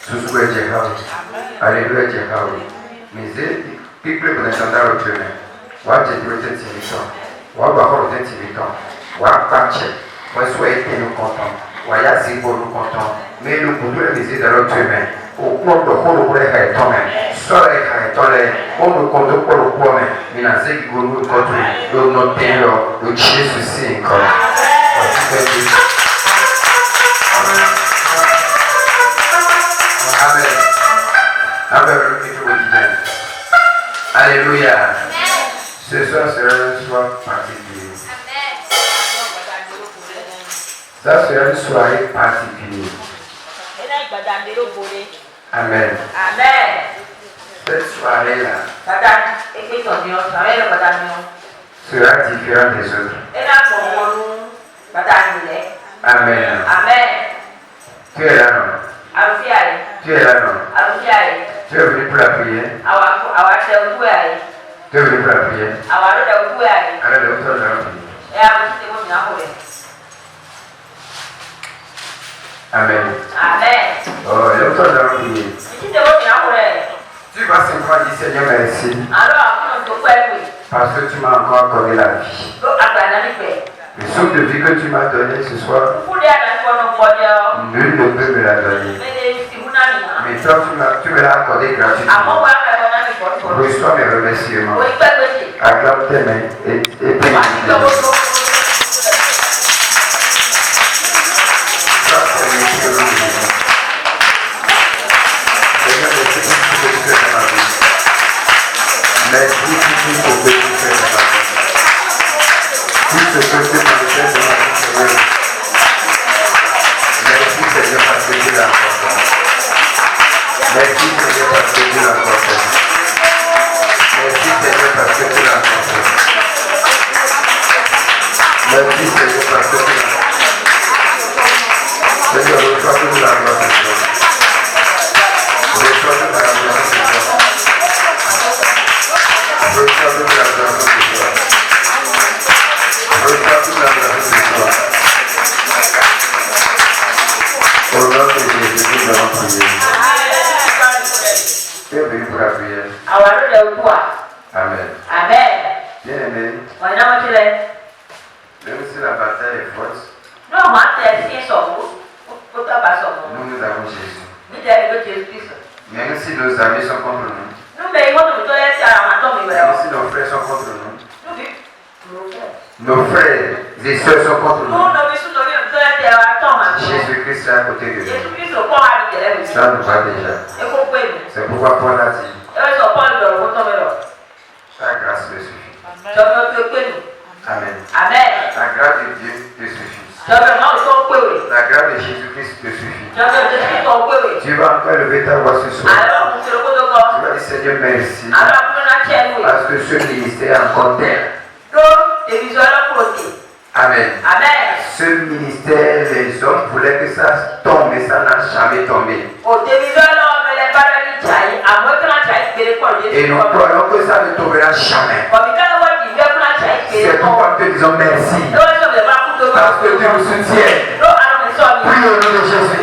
Susuwe Jehawi. Alléluia Jehawi. Misé, pique pour entendre le chemin. Waje projet timiton. Waba horo de timiton. Wapache. Wasoe été nous content. Waya zibo nous content. Mais nous pouvons misé dans le chemin. Au cours de horo pour les haïtomen. Sora et haïtole. On nous conduit pour le point. Minaze qui gourou contre. Le noter le Jésus c'est encore. Amen. Amen. Alléluia. Ce soir sera un soir particulier. Ça sera une soirée particulière. Amen. Amen. Cette soirée-là sera différente des autres. Amen. Amen. Tu es là, non? Tu es là, non? Tu es venu pour la prière? Tu es venu pour la prière? Alors, le autre là, Amen. Amen. Oh, l'autre là, prier. Tu vas simplement dire Seigneur merci parce que tu m'as encore accordé la vie. Le souffle de vie que tu m'as donné ce soir, nul ne peut me la donner. Mais toi, tu me l'as accordé gratuitement. Reçois mes remerciements. Acclame tes mains et prie. Merci pour ce que tu fais dans ma vie. Tout ce que tu fais dans ma vie. Merci Seigneur parce que tu l'as encore fait. Merci Seigneur parce que tu l'as encore fait. Merci Seigneur parce que tu l'as encore fait. Merci Seigneur parce que tu l'as encore fait. Seigneur, reçois toute la gloire de Dieu. Reçois toute la gloire de Dieu. Reçois toute la gloire de Dieu. Reçois toute la gloire de Dieu. Au nom de Jésus, nous allons prier. Tu es venu pour la prière. Amen. Amen. Bien-aimé, même si la bataille est forte, nous avons Jésus. Même si nos amis sont contre nous, même si nos frères sont contre nous, nos frères et sœurs sont contre nous, Jésus-Christ est à côté de nous. Ça nous va déjà. C'est pourquoi Paul a dit, ta grâce me suffit. Amen. La grâce de Dieu te suffit. La grâce de Jésus-Christ te suffit. Tu vas encore lever ta voix ce soir. Tu vas dire Seigneur merci. Parce que ce ministère est encore terre. Amen. Ce ministère, les hommes voulaient que ça tombe, mais ça n'a jamais tombé. Et nous croyons que ça ne tombera jamais. C'est pourquoi nous te disons merci. Parce que tu nous soutiens. Prie au nom de Jésus.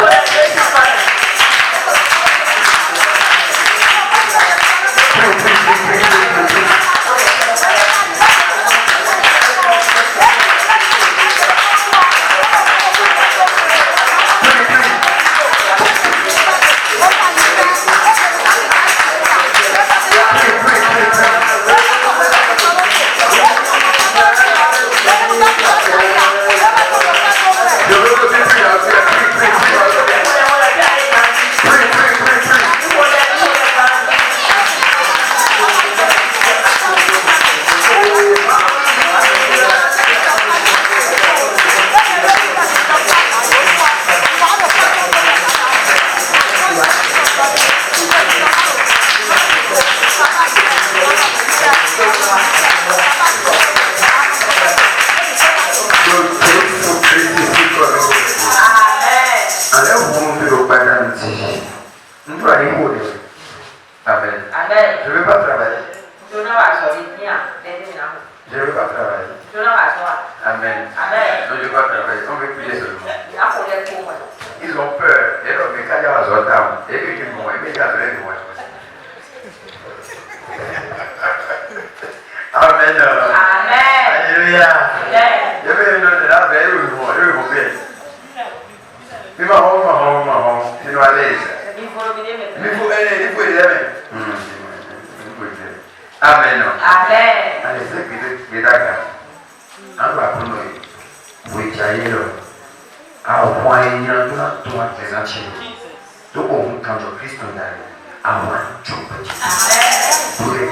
Amen. Je ne veux pas travailler. Je ne veux pas travailler. Amen. Non, je ne veux pas travailler. On veut prier seulement. Ils ont peur. Et donc, quand il y a un Et puis tu me vois, mais tu as besoin de moi. Amen. Amen. Alléluia. Je vais donner la veille ou moi, je vais vous faire. Tu m'as honte, tu dois aller. Il faut aider. Amen. Amen. Allez, c'est que d'accord. On va prendre oui, tu à au point il y a tout les entiers. Donc on quand je Christ on a à moi tout petit. Pour les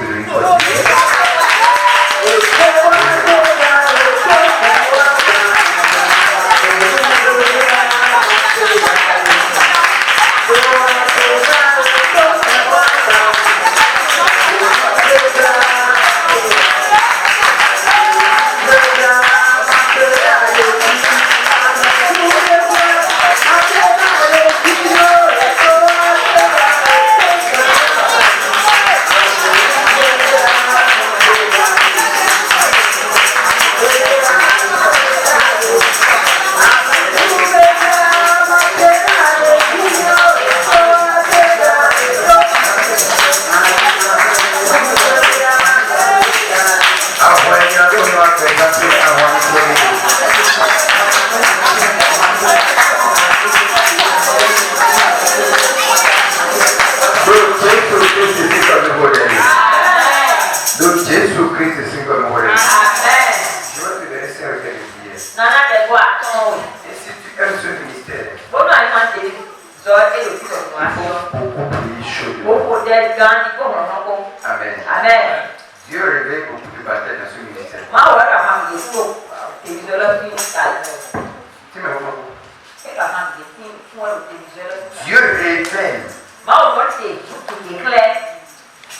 Amen. Dieu révèle beaucoup de batailles dans ce ministère. Dieu révèle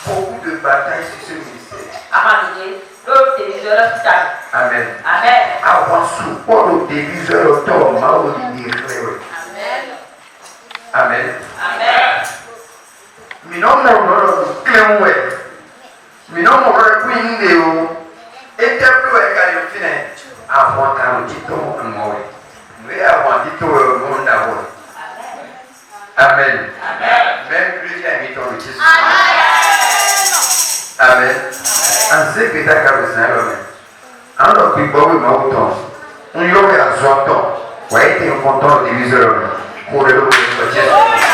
beaucoup de batailles sur ce ministère. Amen. Amen. Avoir support au début de l'automne, Amen. Amen. Minons mon clé. Minons mon queen et plus avant un petit tour, nous avons dit tout le monde d'abord. Amen. Même plus j'ai mis ton petit. Amen. En ce que tu as caressé, en tant que bon mouton, on y aurait un soiton. Ouais, tu es content de diviser pour le lot de Jésus.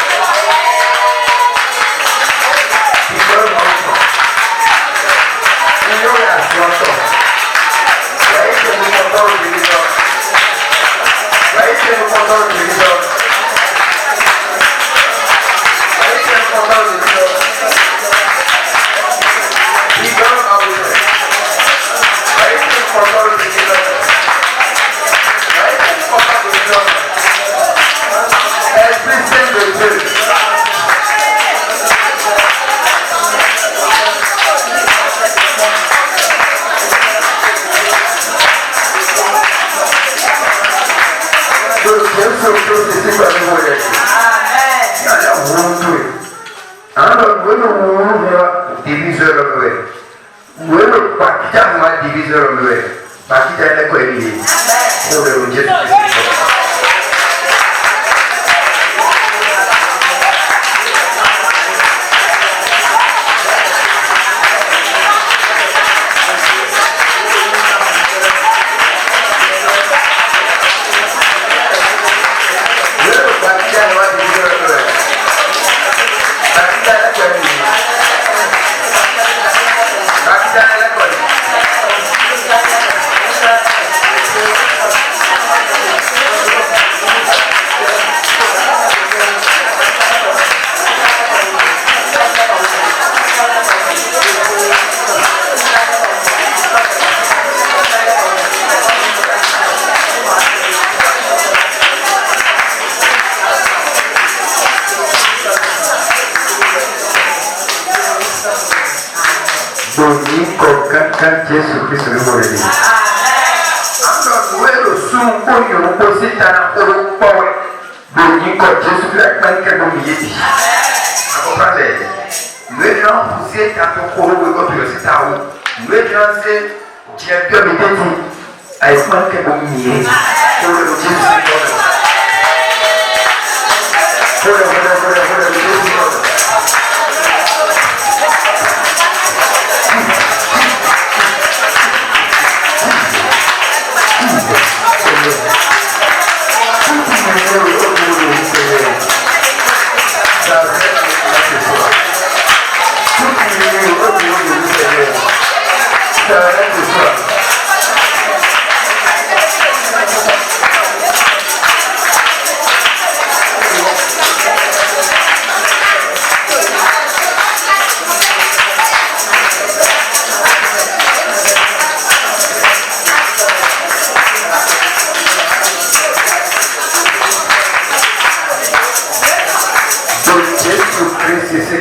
Jésus-Christ le mot de Dieu. Alors, nous le sommes nous possédons dans le power de Jésus-Christ avec un nous comprenez? Nous allons vous aider à ton corps de votre université à vous. Nous allons c'est directeur de tout avec un que vous miez pour le Jésus-Christ.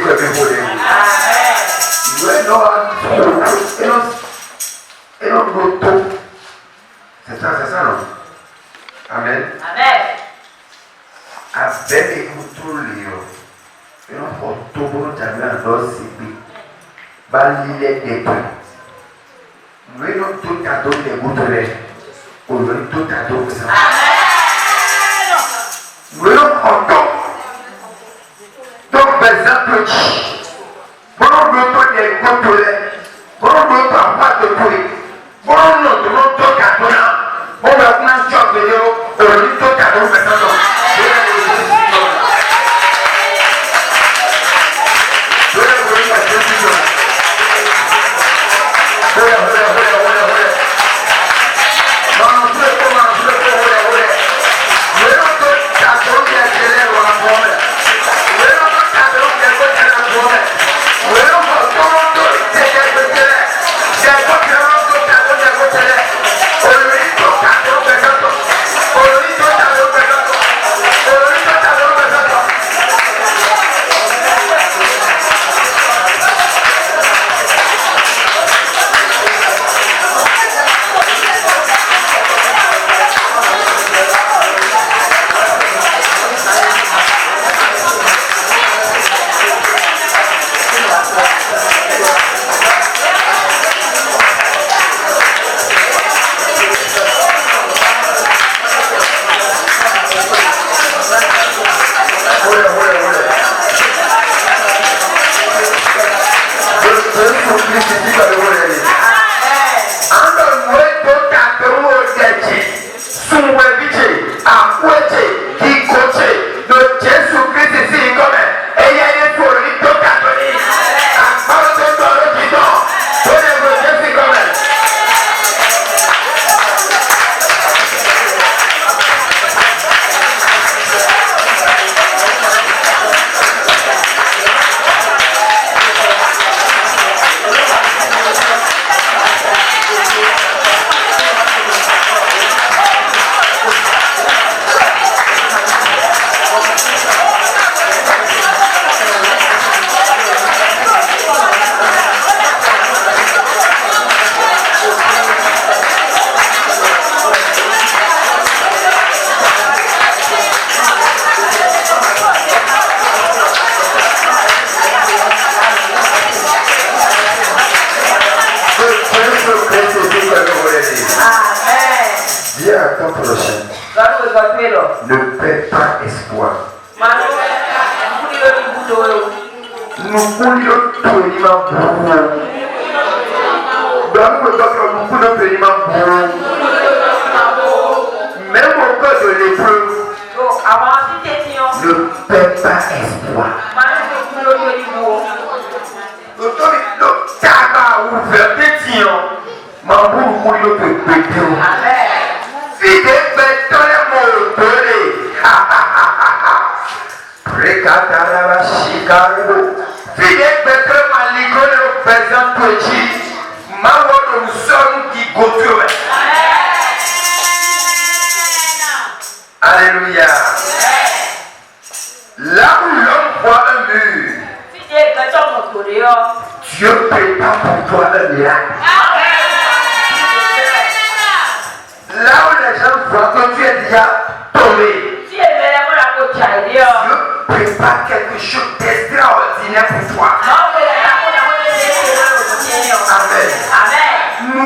quoi que vous voulez. C'est ça, non? Amen. Amen. Avec écoute-le. Et on va tout le monde à l'OCB. Balilé des peu. Nous avons tout cadeau des bouteilles. Nous avons tout cadeau de ça. Nous avons tout. Donc, par exemple, nous avons tout des bouteilles. Nous avons tout avoir de bruit. Nous avons tout cadeau là. Nous avons un job de l'eau. Nous avons tout cadeau de ça. Ne perds pas espoir. Nous voulions tout même au cas de l'épreuve, ne perds pas espoir. Alléluia. Là où l'homme voit un mur, Dieu prépare pour toi un miracle. Là où les gens voient que tu es déjà tombé, Dieu prépare quelque chose d'extraordinaire pour toi. Amen. Nous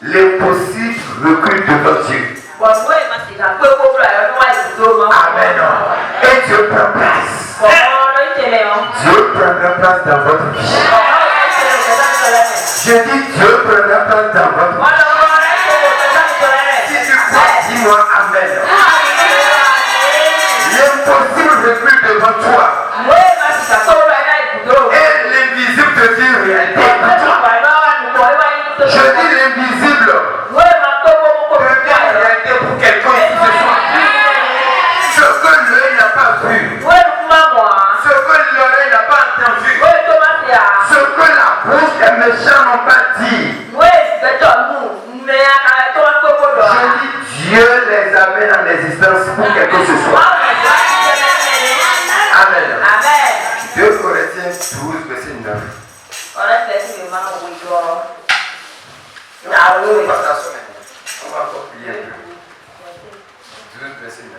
l'impossible recule devant Dieu. Amen. Et Dieu prend place. Dieu prendra place dans votre vie. Je dis Dieu prendra place dans votre vie. Si tu crois, dis-moi Amen. L'impossible recule devant toi. Et l'invisible devient réalité pour toi. Je dis l'invisible devient réalité pour quelqu'un ici ce soir. Ce que l'œil n'a pas vu, ce que l'oreille n'a pas entendu, ce que la bouche des méchants n'ont pas dit, que ce soit. Amen. Amen. 2 Corinthiens 12, verset 9. On va encore prier un peu. 12, verset 9.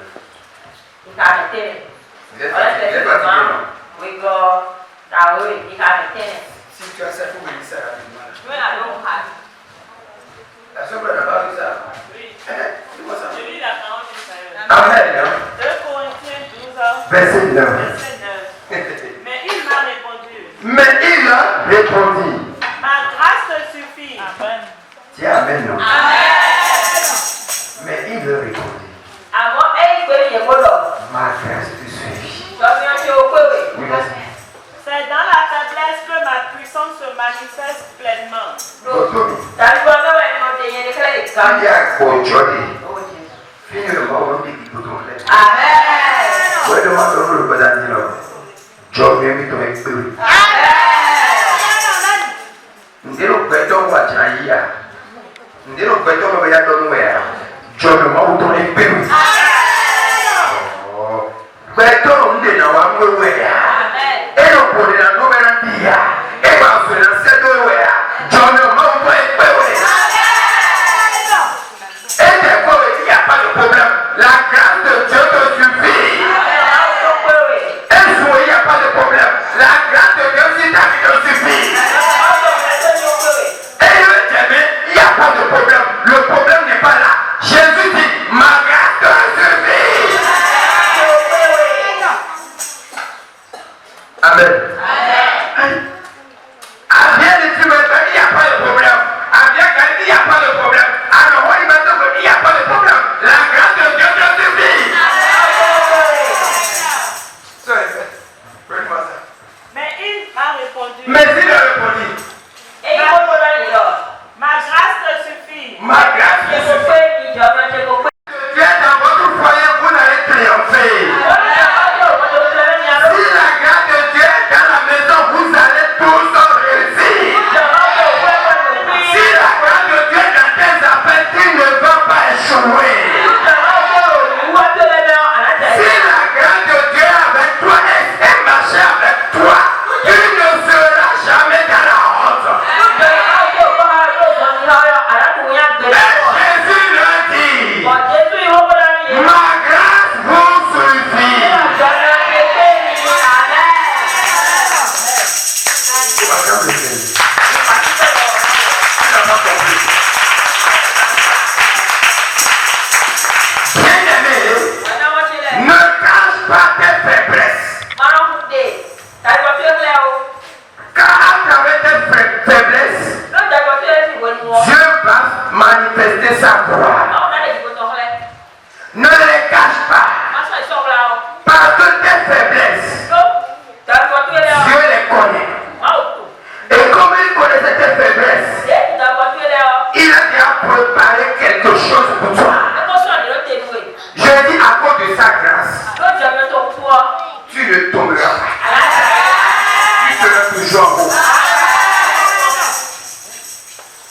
Vous êtes fatigué, non? Si tu as ça, il faut me dire ça rapidement. La soeur n'a pas vu ça? Oui. Dis-moi ça. Je lis la parole du Seigneur. Amen. 2 Corinthiens 12, verset 9. Mais il m'a répondu. Mais il a répondu. Ma grâce te suffit. Amen. Dis Amen, non? Amen. Mais il a répondu. Ma grâce te suffit. Oui, vas-y. C'est dans la faiblesse que ma puissance se manifeste pleinement.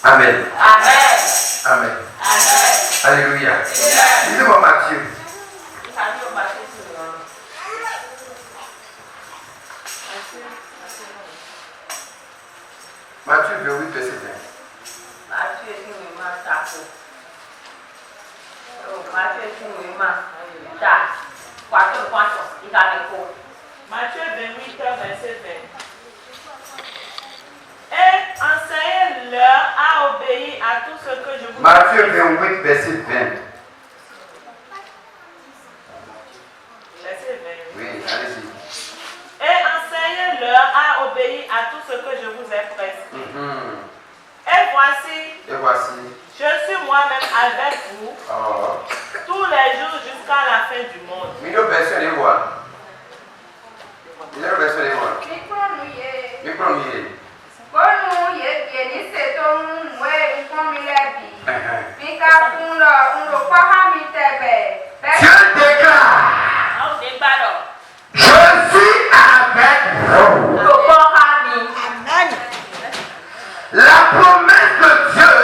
Amen. Amen. Alléluia. Lisez-moi Matthieu. Matthieu 28, verset 20. Matthieu 28, verset 20. Et enseignez-leur à obéir à tout ce que je vous ai. Matthieu 28, verset 20. Verset 20. Oui, allez-y. Et enseignez-leur à obéir à tout ce que je vous ai prescrit. Et voici, je suis moi-même avec vous tous les jours jusqu'à la fin du monde. Dieu déclare, je suis avec vous. La promesse de Dieu,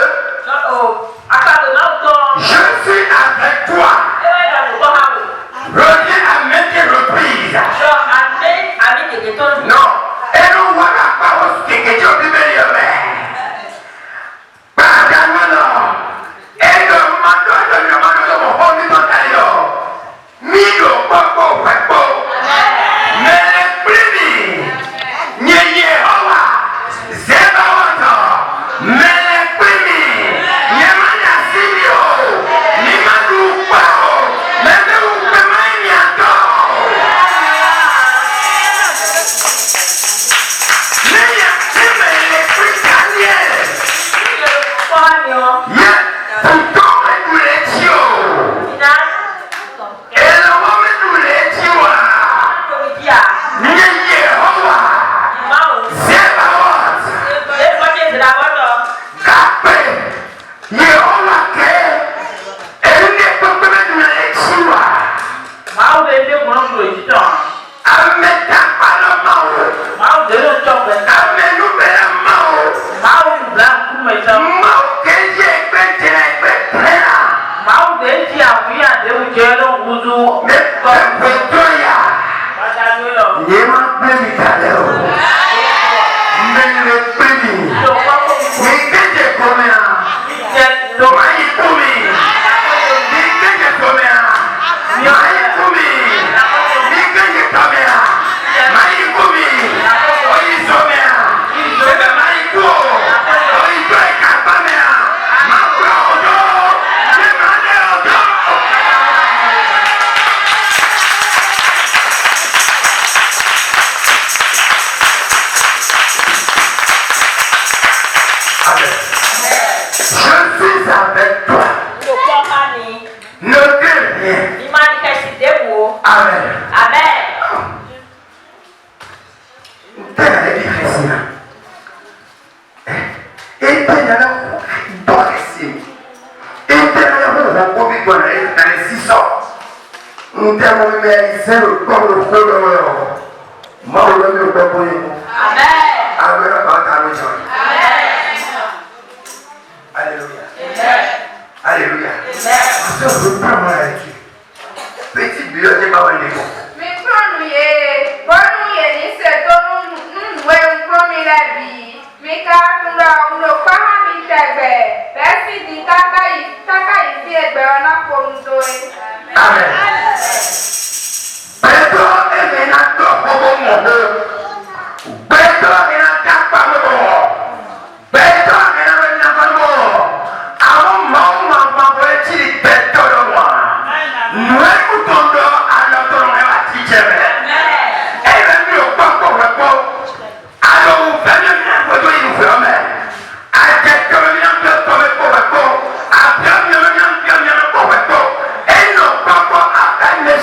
je suis avec toi.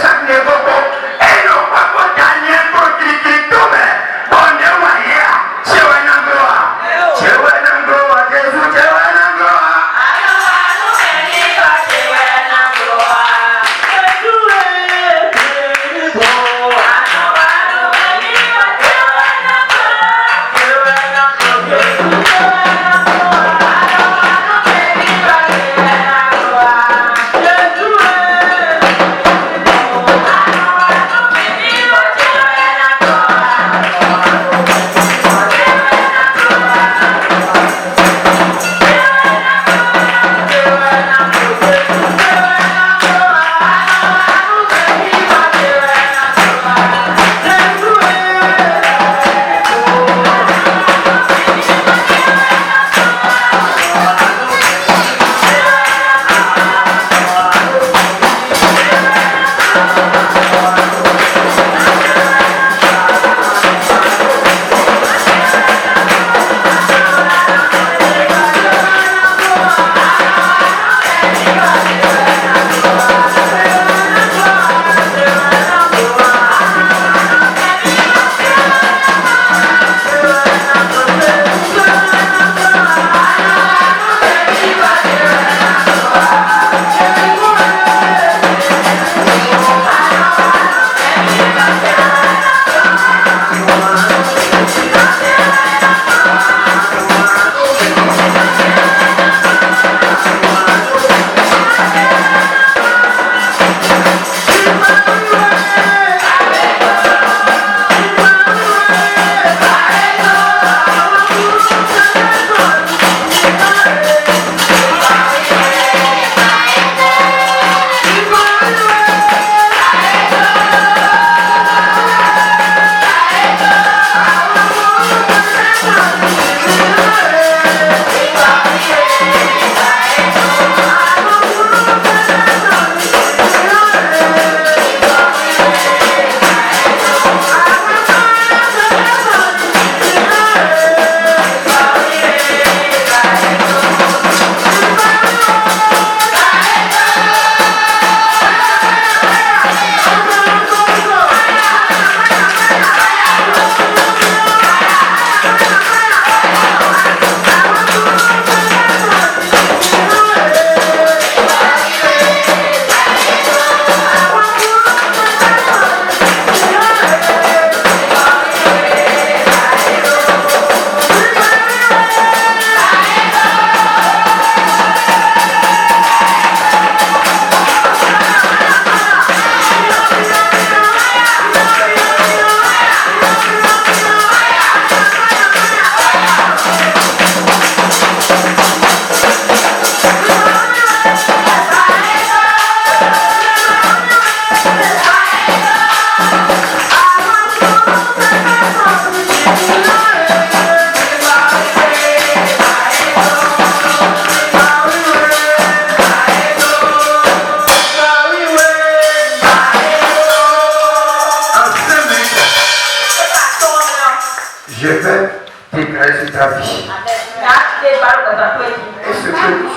Chaque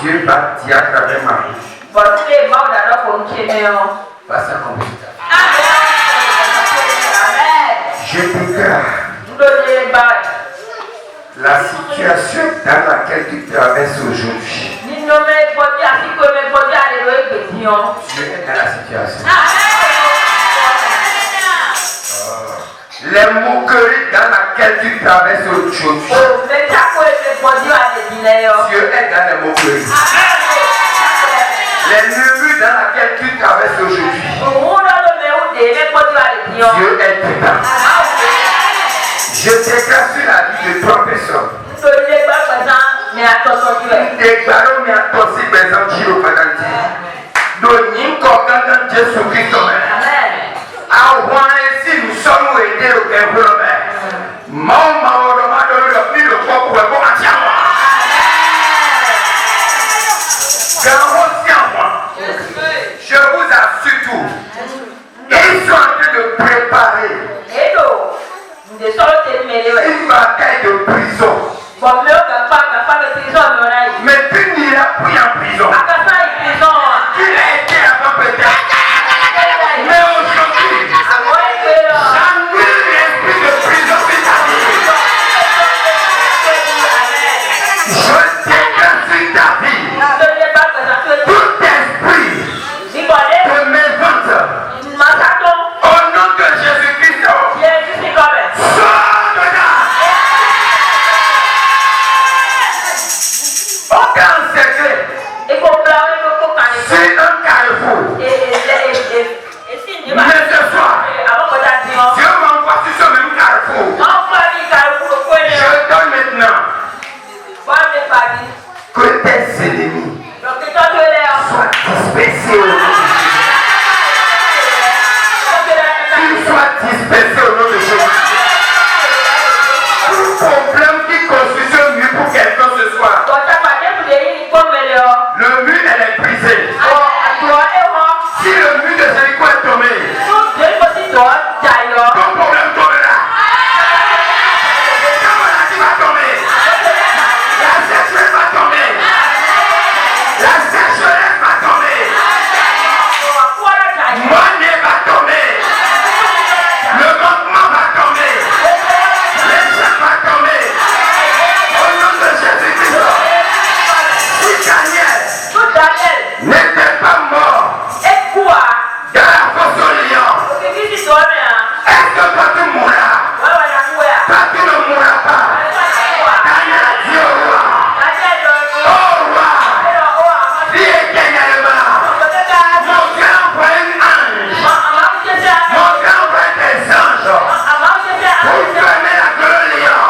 Dieu va dire à travers ma bouche. Voici un compositeur. Je déclare la situation dans laquelle tu traverses aujourd'hui. Dieu est dans la situation. Les moqueries dans laquelle tu traverses aujourd'hui. Dieu est dans les moqueries. Les murmures dans laquelle tu traverses aujourd'hui. Dieu est dedans. Je déclare sur la vie de 3 personnes. Déclarons mes attentions présentes Jésus Christ. Avant ainsi nous sommes aidés au développement. Je vous assure tout. Ils sont en train de préparer une bataille de prison. Mais tu n'iras plus en prison. Tu l'as été avant peut-être. Mais aujourd'hui, j'annule l'esprit de prison sur ta vie. Je déclare sur ta vie tout esprit de mes ventes. Au nom de Jésus-Christ, sors dedans. Aucun secret. C'est un carrefour. Mais ce soir, Dieu m'envoie sur ce même carrefour. Je donne maintenant que tes ennemis soient dispersés au nom de Jésus. Qu'ils soient dispersés au nom de Jésus. Tout problème qui constitue un mur pour quelqu'un ce soir, le mur elle est brisé. Si le mur de Jéricho est tombé, ton problème tombera. Ta maladie va tomber. La sécheresse va tomber. La sécheresse va tomber. Monnaie va tomber. Le manquement va tomber. L'échec va tomber. Au nom de Jésus-Christ. Si Daniel n'était pas mort dans la fosse au lion, est-ce que toi tu mourras? Toi tu ne mourras pas. Daniel a dit au roi, oh roi, dis également, mon grand envoie un ange, mon grand envoie des anges pour fermer la gueule au lion.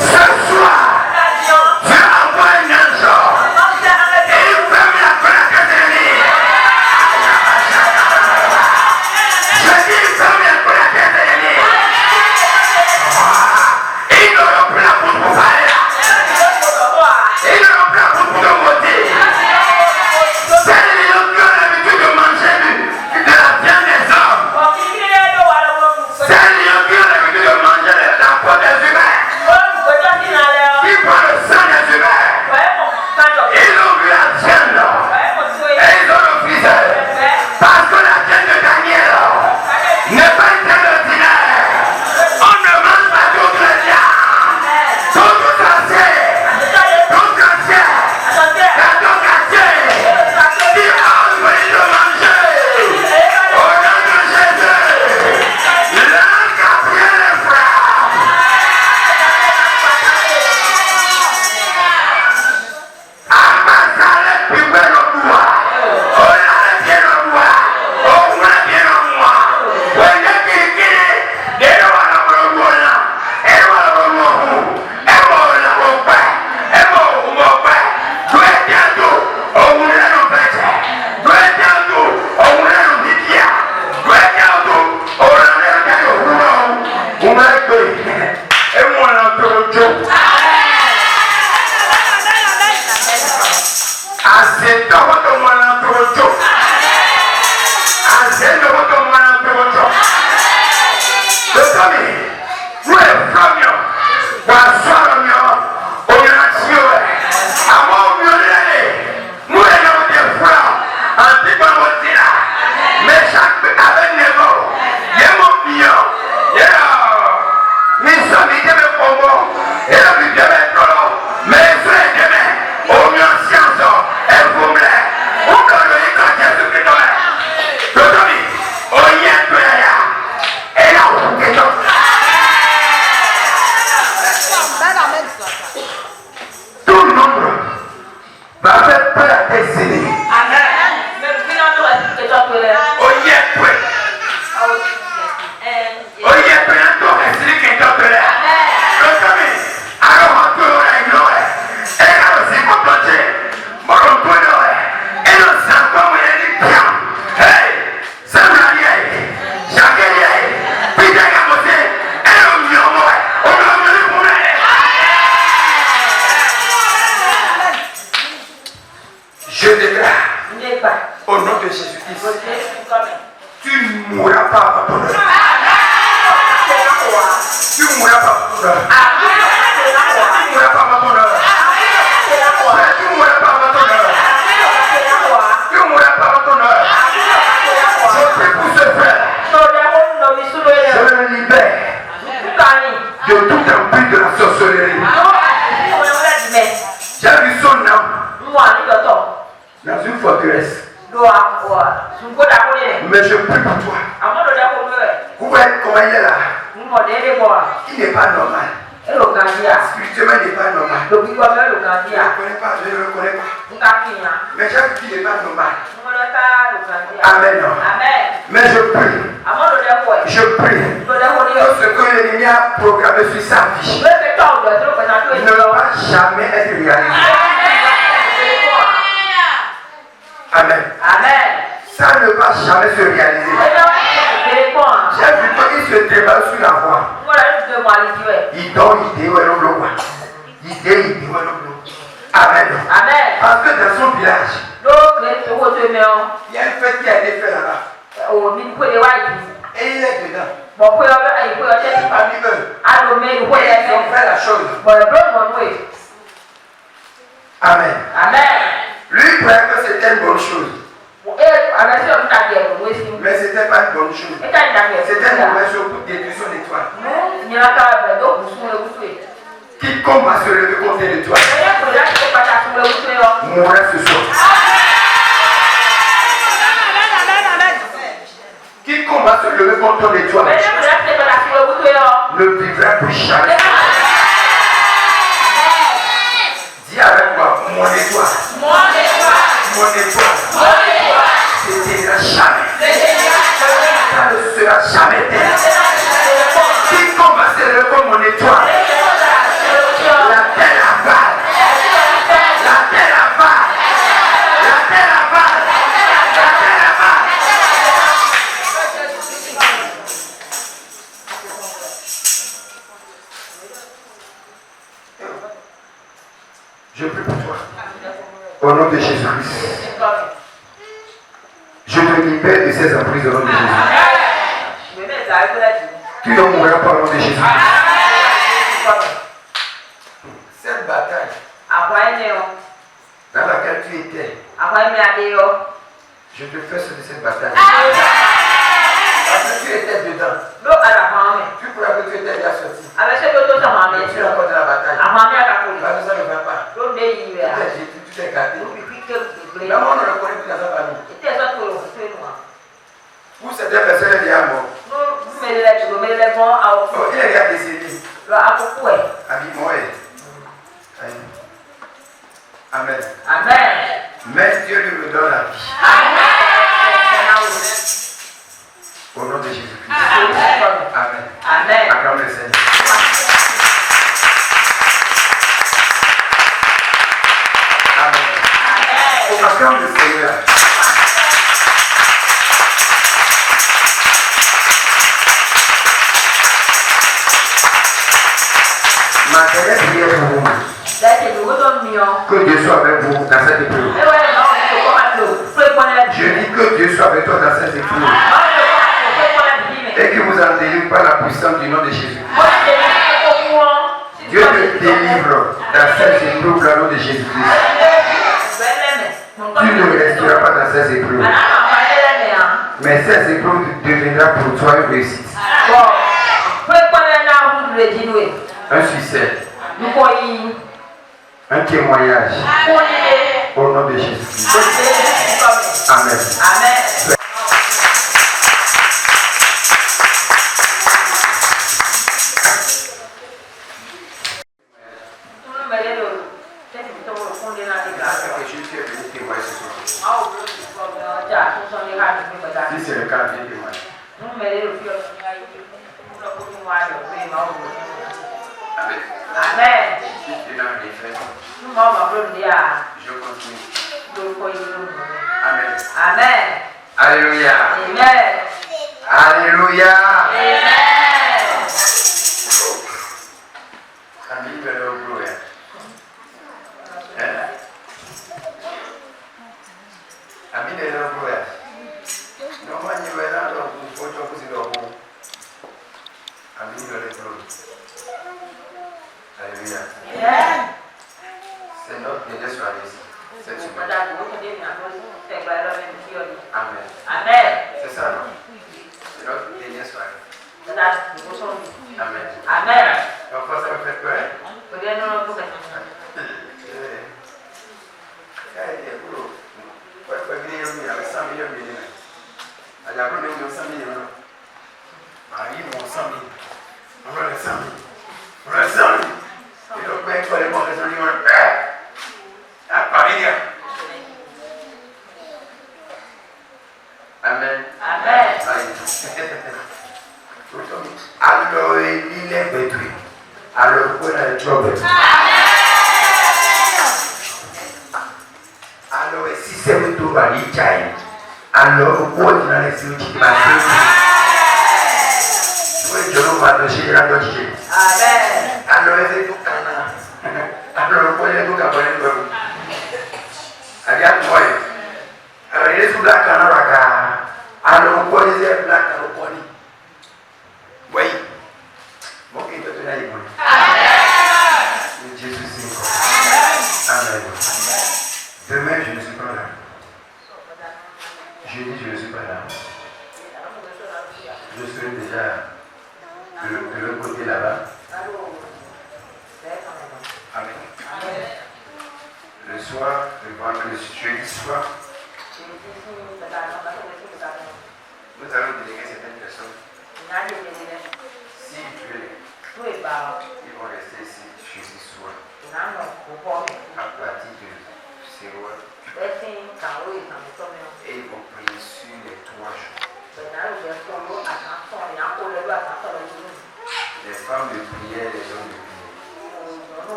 Ce soir, Dieu envoie un ange et il ferme la gueule à tes ennemis. Je dis il ferme la gueule à tes ennemis. Ils n'auront plus la bouche pour parler là. Ils n'auront plus la bouche pour te maudire. C'est les lions qui ont l'habitude de manger de la viande des hommes. C'est les lions qui ont l'habitude de manger la peau des humains. Qui boivent le sang des humains. Ils ont vu la viande et ils ont refusé. Parce que la viande de Daniel n'est pas une viande ordinaire. On ne mange pas toute la viande. Tout entier. Tout entier. La donc entier. Qui a envie de manger. Au nom de Jésus. L'ange Gabriel est frappe. Amazale pibe lo dua. Ola le bien lo dua. Oula bien lo moi. Wende kirikiri. Dero wala lo dua. Ero wala lo dua. Ero wala lo pe. Ero lo pe. Due tiandu. Oula lo peche. Due tiandu. Oula lo dikia. Due tiandu. Oula lo tiandu. Uma pe. Emo la trojo. Azendo woto mwana trojo. Azendo woto mwana trojo. Dotomi. Rue flamio. Wa swamio. Oyana chiwe. Amo miole Je déclare au nom de Jésus-Christ, tu ne mourras pas avant ton heure. Tu ne mourras pas avant ton heure. Tu ne mourras pas avant ton heure. Tu ne mourras pas avant ton heure. Tu ne mourras pas avant ton heure. Je prie pour ce frère. Je le libère de tout empire de la sorcellerie. J'ai vu son âme dans une forteresse. Mais je prie pour toi. Comment il est là? Il n'est pas normal. Spirituellement, il n'est pas normal. Je ne le reconnais pas. Mais j'ai vu qu'il n'est pas normal. Amen. Mais je prie. Je prie que ce que l'ennemi a programmé sur sa vie ne va jamais être réalisé. Amen. Ça ne va jamais se réaliser. J'ai vu qu'il se débat sur la voie. Il donne idée où elle est. Idée où elle est. Amen. Parce que dans son village, il y a une fête qui a été faite là-bas. Et il est dedans. Parmi eux, ils ont fait la chose. Amen. Lui croyait que c'était une bonne chose. Mais ce n'était pas une bonne chose. C'était une mauvaise chose pour détruire son étoile. Quiconque va se lever contre l'étoile mourra ce soir. Quiconque va se lever contre l'étoile ne vivra plus jamais. Dis avec moi, mon étoile. Mon étoile. C'était jamais. Ça ne sera jamais terre. Quiconque va se lever contre mon étoile, la terre avale. La terre avale. La terre avale. La terre avale. Je prie pour toi. Au nom de Jésus-Christ. Je te libère de ces emprises au nom de Jésus. Tu ne mourras pas au nom de Jésus. Cette bataille dans laquelle tu étais, je te fais de cette bataille. Parce que tu étais dedans. Tu crois que tu étais déjà sorti. Tu es encore dans la bataille. Parce que ça ne va pas. Tu t'es gâté. Là, on ne le connaît plus dans sa famille. Pour certaines personnes, il est déjà mort. Il est déjà décédé. Habillement est. Amen. Mais Dieu lui donne la vie. Au nom de Jésus-Christ. Amen. Acclame le Seigneur. Amen. Acclame le Seigneur. Ma dernière prière pour vous. Que Dieu soit avec vous dans cette épreuve. Je dis que Dieu soit avec toi dans cette épreuve. Et que vous en délivrez par la puissance du nom de Jésus. Dieu te délivre dans cette épreuve dans le nom de Jésus-Christ. Tu ne resteras pas dans ces épreuves. Mais ces épreuves deviendront pour toi une réussite. Un succès. Un témoignage. Au nom de Jésus. Amen. Si c'est le cas, viens témoigner. Amen. Je continue. Amen. Alléluia. Alléluia. Alléluia. Amen. trouble. Alors, si c'est vous tout va l'Italie, alors vous pouvez dans les yeux qui passent. Oui, je vous vais toucher la doche. Amen. Alors, c'est tout canard. Alors, vous pouvez tout cabaret de vous. Allez, à toi. Alors, il est sous la canard. Alors, vous pouvez dire black à l'opposé. Oui. Bon, il peut tenir les boules. Amen. Jésus, c'est encore. Amen. Demain, je ne suis pas là. Jeudi, je ne suis pas là. Je serai déjà de l'autre côté là-bas. Amen. Le soir, le jeudi soir, nous allons déléguer certaines personnes. Si tu es, ils vont rester ici jeudi soir. À partir de 0 heures. Et ils vont prier sur les 3 jours. Les femmes de prière, les hommes de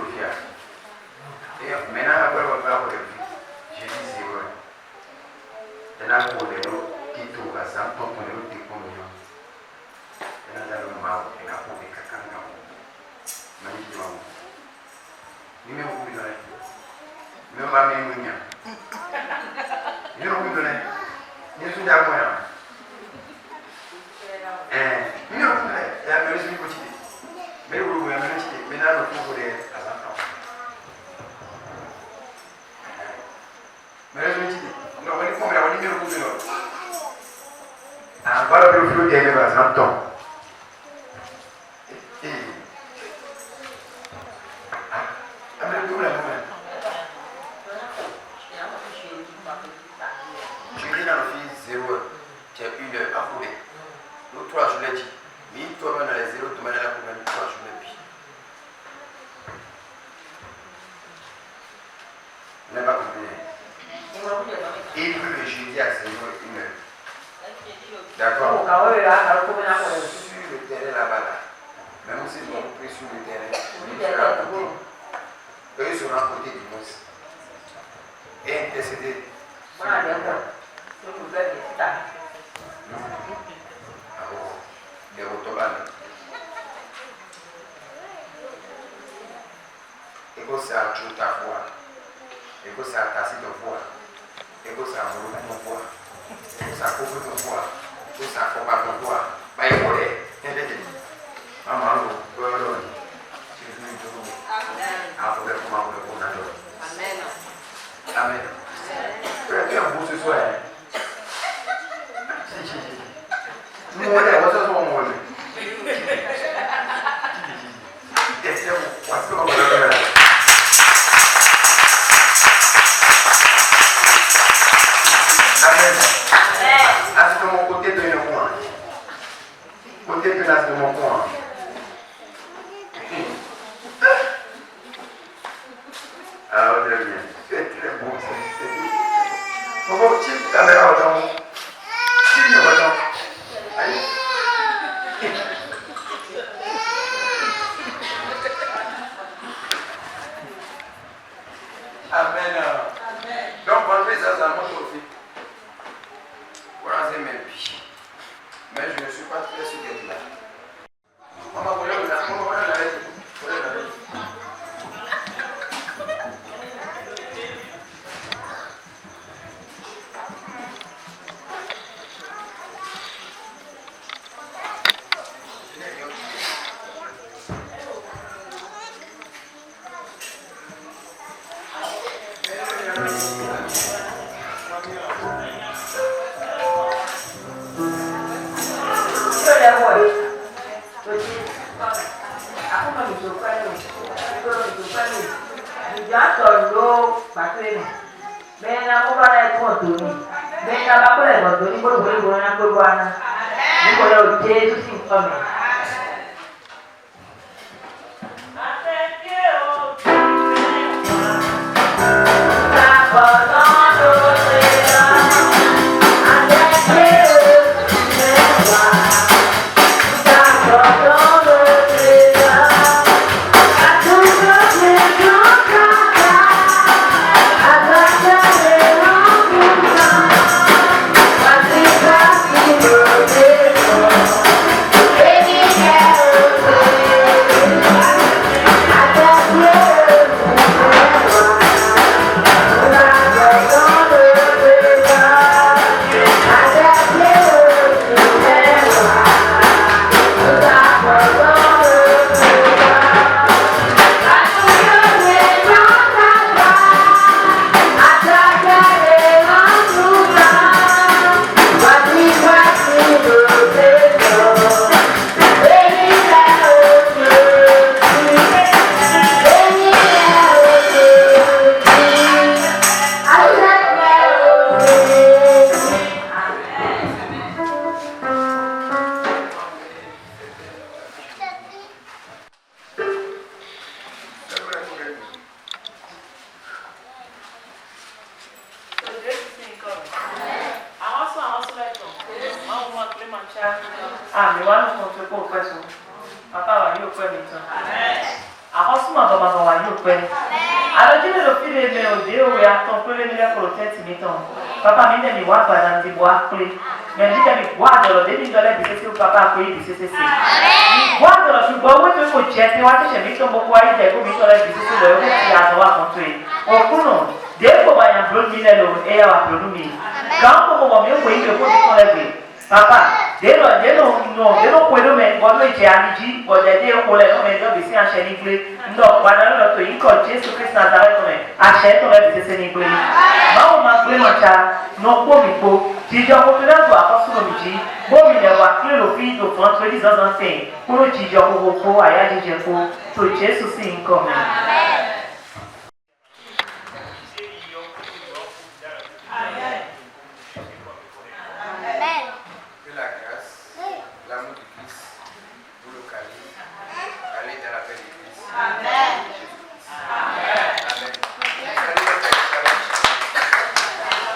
prière. Et maintenant, après, on va faire le j'ai dit 0 heures. Maintenant, pour les autres qui trouvent à ça, pour les autres qui font mieux. Maintenant, le mal, il a pour les caca. Magnifiquement. Numéro vous donner. Même pas mes moyens. Numéro vous donner. Nous sommes à moyen. Numéro vous donner. Il y a même une petite. Mais vous voyez, maintenant, le coup pour les enfants. Mais je me dis, non, on est comme la numéro vous donner. Voilà le flou des mêmes enfants. Je dis dans le fils 0 heure, tu as 1 heure à courir. L'autre 3 je l'ai dit. Mais toi-même dans les 0, tu m'as dit la courir 3 je l'ai dit. Vous n'avez pas compris. Et puis le jeudi à 0 1 heure. D'accord. Sur le terrain là-bas, là. Même si ils vont couper sur le terrain, eux seront à côté du monstre. Et intercéder. Les autobahns. Et que ça a tout ta foi. Et que ça a tassé ton foi. Et que ça a volé ton foi. Et que ça a coupé ton foi. Et que ça a coupé ton foi. Bah, il faut les. Maman, vous pouvez le dire. Amen. Amen. Tu un beau ce soir. Nous, on est au monde. Amen. Est-ce que mon côté de mon coin? Côté de mon coin. Ah, très bien. C'est très bon. Comment tu es caméra autant? Tu es autant. Amen. Donc, on fait ça dans notre vie. Voilà, c'est mes vies. Mais je ne suis pas très sûr d'être là. Maman, vous voulez la Don't question. Papa va y open it. Arrosement va y open. Alors Dieu le fil de mes odeurs ou à ton peu les pour le tête imitant. Papa m'a dit moi pas dans des bois clés. Mais dit que bois de le début de la vie c'est papa a payé c'est. Bois de le bois où tu faut jeter moi tu sais ton beaucoup à dire comme sur la vie c'est le qui a droit contrôler. Au counon, dès que va y a blood minelo et à blood mine. Quand on va mieux pour le pour sur la vie. Papa, dès non puedo me cuando eche aliji o de de o le no me dio bisi a sheni gbe no pada lo to yin ko Jesu Christ Nazareth me a she to le bisi ni gbe ma o ma gbe mo cha no po mi po ti jo ko na do apostle mi ji bo mi le wa kile lo fi do font 20 ans en fin ko ji jo ko aya ji je ko to Jesu si nko me